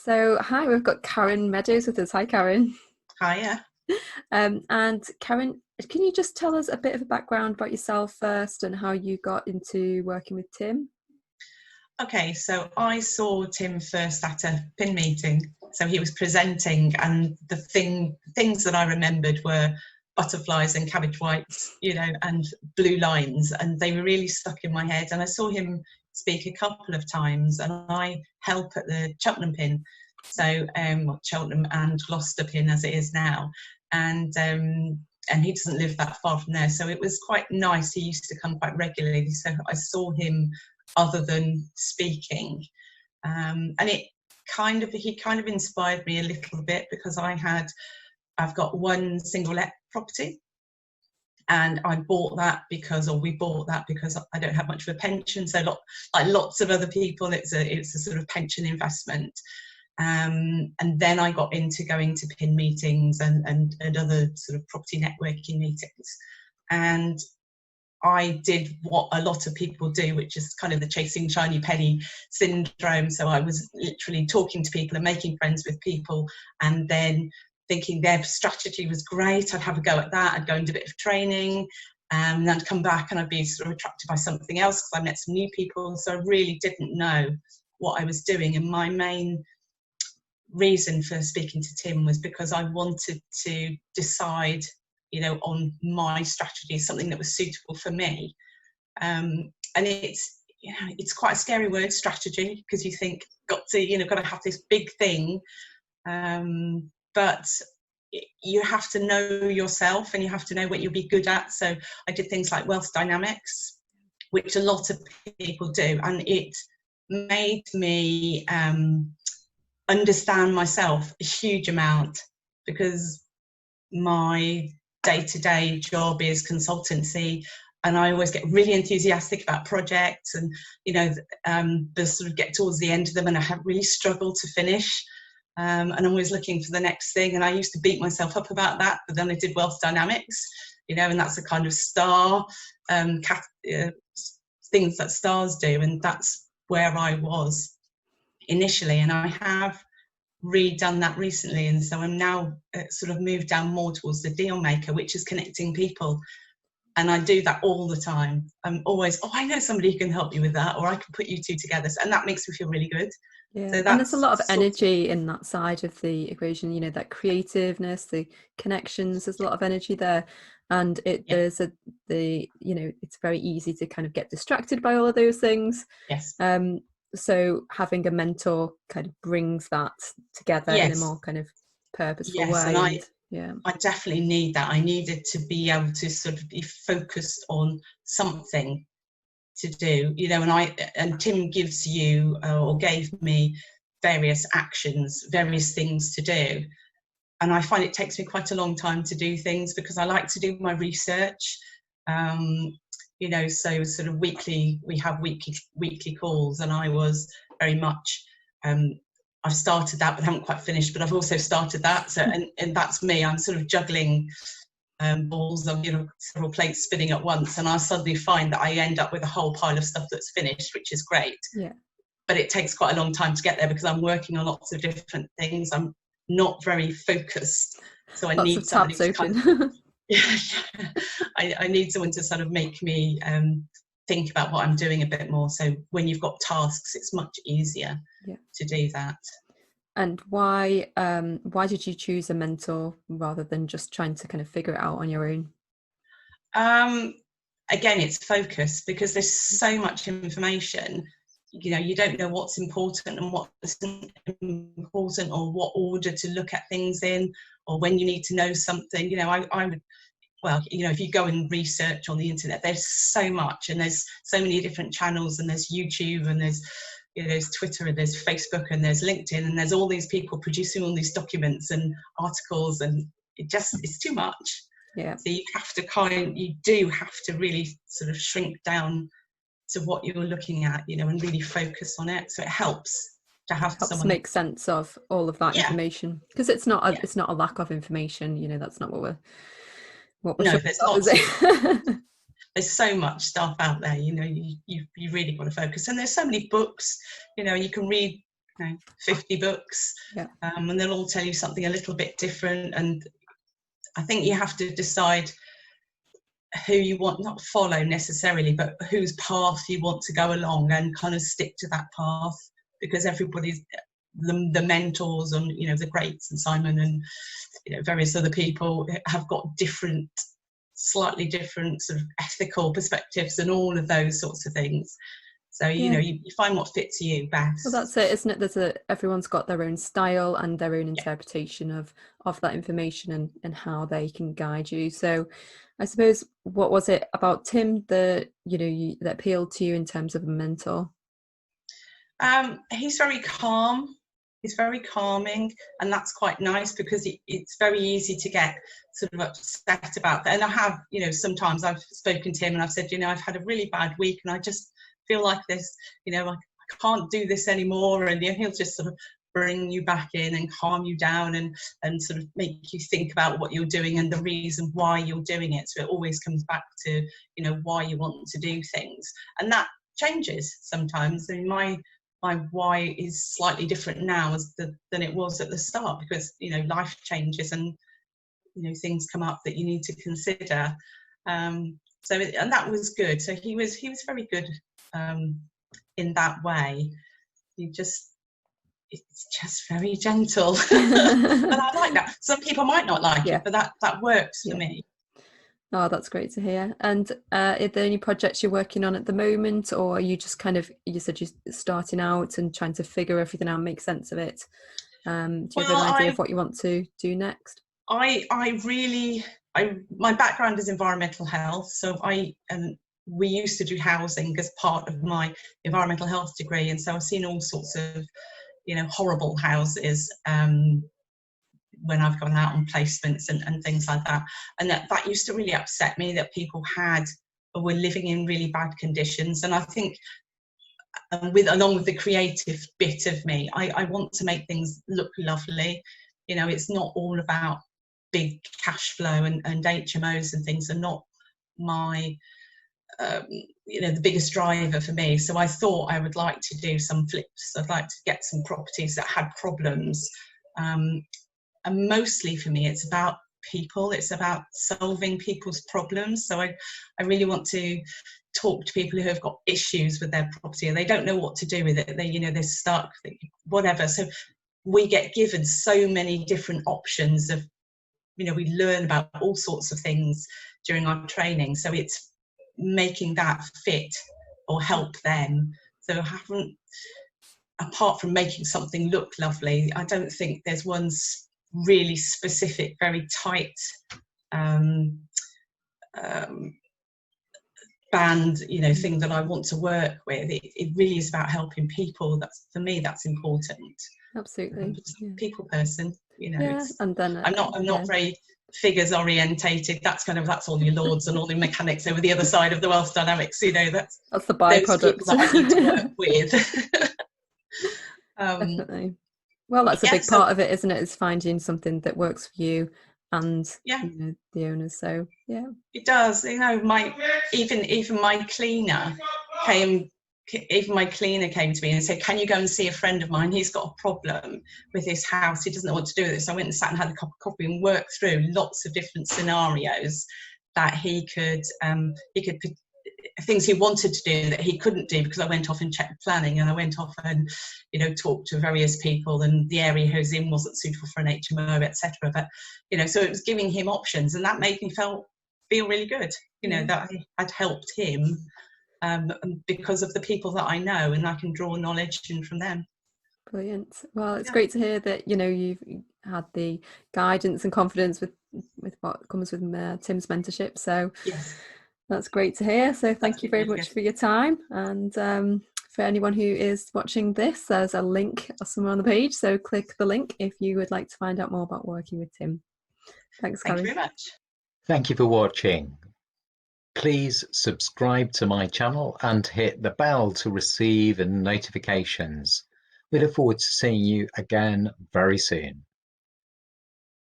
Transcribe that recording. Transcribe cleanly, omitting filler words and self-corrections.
So, hi, we've got Karen Meadows with us. Hi, Karen. Hiya. And Karen, can you just tell us a bit of a background about yourself first and how you got into working with Tim? Okay, so I saw Tim first at a PIN meeting. So he was presenting, and the things that I remembered were butterflies and cabbage whites, and blue lines, and they were really stuck in my head. And I saw him speak a couple of times, and I help at the Cheltenham PIN, so Cheltenham and Gloucester PIN as it is now, and he doesn't live that far from there, so it was quite nice. He used to come quite regularly, so I saw him other than speaking, and he kind of inspired me a little bit, because I've got one single let property, and we bought that because I don't have much of a pension. So like lots of other people, it's a sort of pension investment. And then I got into going to PIN meetings and other sort of property networking meetings, and I did what a lot of people do, which is kind of the chasing shiny penny syndrome. So I was literally talking to people and making friends with people, and then thinking their strategy was great. I'd have a go at that. I'd go and do a bit of training, and then I'd come back and I'd be sort of attracted by something else because I met some new people. So I really didn't know what I was doing. And my main reason for speaking to Tim was because I wanted to decide on my strategy, something that was suitable for me. And it's quite a scary word, strategy, because you think got to have this big thing, but you have to know yourself and you have to know what you'll be good at. So I did things like wealth dynamics, which a lot of people do, and it made me understand myself a huge amount, because my day-to-day job is consultancy, and I always get really enthusiastic about projects, and the sort of get towards the end of them and I have really struggled to finish, and I'm always looking for the next thing, and I used to beat myself up about that. But then I did wealth dynamics, and that's a kind of star things that stars do, and that's where I was initially. And I have redone that recently, and so I'm now sort of moved down more towards the deal maker, which is connecting people, and I do that all the time. I'm always, I know somebody who can help you with that, or I can put you two together, and that makes me feel really good. Yeah, So and there's a that's lot of energy in that side of the equation, that creativeness, the connections, there's a lot of energy there. And it's very easy to kind of get distracted by all of those things. Yes. So having a mentor kind of brings that together in a more kind of purposeful way. And I definitely need that. I needed to be able to sort of be focused on something to do, and Tim gives you or gave me various actions, various things to do. And I find it takes me quite a long time to do things, because I like to do my research. So sort of we have weekly calls, and I was very much, I've started that but haven't quite finished, but I've also started that. So, and that's me, I'm sort of juggling balls of, several plates spinning at once, and I suddenly find that I end up with a whole pile of stuff that's finished, which is great. Yeah. But it takes quite a long time to get there, because I'm working on lots of different things. I'm not very focused. So I need somebody to kind of, I need someone to sort of make me think about what I'm doing a bit more. So when you've got tasks, it's much easier to do that. And why did you choose a mentor rather than just trying to kind of figure it out on your own? Again, it's focus, because there's so much information. You don't know what's important and what isn't important, or what order to look at things in, or when you need to know something. I would, if you go and research on the internet, there's so much, and there's so many different channels, and there's YouTube, and there's Twitter, and there's Facebook, and there's LinkedIn, and there's all these people producing all these documents and articles, and it's too much. Yeah. So you do have to really sort of shrink down to what you're looking at, and really focus on it. So it helps to have someone make sense of all of that information, because it's not a lack of information. That's not what we're no, there's lots there's so much stuff out there. You really got to focus, and there's so many books. You can read 50 books, and they'll all tell you something a little bit different. And I think you have to decide who you want, not follow necessarily, but whose path you want to go along, and kind of stick to that path, because everybody's the mentors and the greats and Simon and various other people have got slightly different sort of ethical perspectives and all of those sorts of things. So you find what fits you best. Well, that's it, isn't it? Everyone's got their own style and their own interpretation of that information and how they can guide you. So I suppose, what was it about Tim that that appealed to you in terms of a mentor? He's very calm. He's very calming, and that's quite nice, because it's very easy to get sort of upset about that. And I have, sometimes I've spoken to him and I've said, I've had a really bad week and I just feel like this, I can't do this anymore. And he'll just sort of bring you back in and calm you down and sort of make you think about what you're doing and the reason why you're doing it. So it always comes back to, why you want to do things. And that changes sometimes. I mean, my why is slightly different now than it was at the start, because life changes and things come up that you need to consider. And that was good. So he was very good in that way. It's just very gentle. And I like that. Some people might not like it, but that works for me. Oh, that's great to hear. And are there any projects you're working on at the moment, or are you just kind of, you said you're starting out and trying to figure everything out, make sense of it? Do you have an idea of what you want to do next? My background is environmental health, so we used to do housing as part of my environmental health degree, and so I've seen all sorts of horrible houses when I've gone out on placements and things like that. And that used to really upset me, that people were living in really bad conditions. And I think along with the creative bit of me, I want to make things look lovely. It's not all about big cash flow, and HMOs and things are not my the biggest driver for me. So I thought I would like to do some flips. I'd like to get some properties that had problems. And mostly for me, it's about people. It's about solving people's problems. So I really want to talk to people who have got issues with their property and they don't know what to do with it. They're stuck, whatever. So we get given so many different options of, we learn about all sorts of things during our training. So it's making that fit or help them. So apart from making something look lovely, I don't think there's one really specific, very tight band, thing that I want to work with. It really is about helping people. For me, that's important. Absolutely. I'm just a people person, and then I'm not very figures orientated. That's all your lords and all the mechanics over the other side of the wealth dynamics. That's the byproduct that I need to work with. Definitely. Well, that's a big part of it, isn't it? Is finding something that works for you and the owners. So it does. Even my cleaner came. Even my cleaner came to me and said, "Can you go and see a friend of mine? He's got a problem with his house. He doesn't know what to do with it." So I went and sat and had a cup of coffee and worked through lots of different scenarios that he could things he wanted to do that he couldn't do, because I went off and checked planning, and I went off and talked to various people, and the area he was in wasn't suitable for an HMO, etc. But so it was giving him options, and that made me feel really good. That I had helped him. Because of the people that I know, and I can draw knowledge in from them. Brilliant. Well, it's great to hear that you've had the guidance and confidence with what comes with Tim's mentorship. So that's great to hear. So thank you very much for your time. And for anyone who is watching this, there's a link somewhere on the page. So click the link if you would like to find out more about working with Tim. Thanks, Karen. Thank you very much. Thank you for watching. Please subscribe to my channel and hit the bell to receive notifications. We look forward to seeing you again very soon.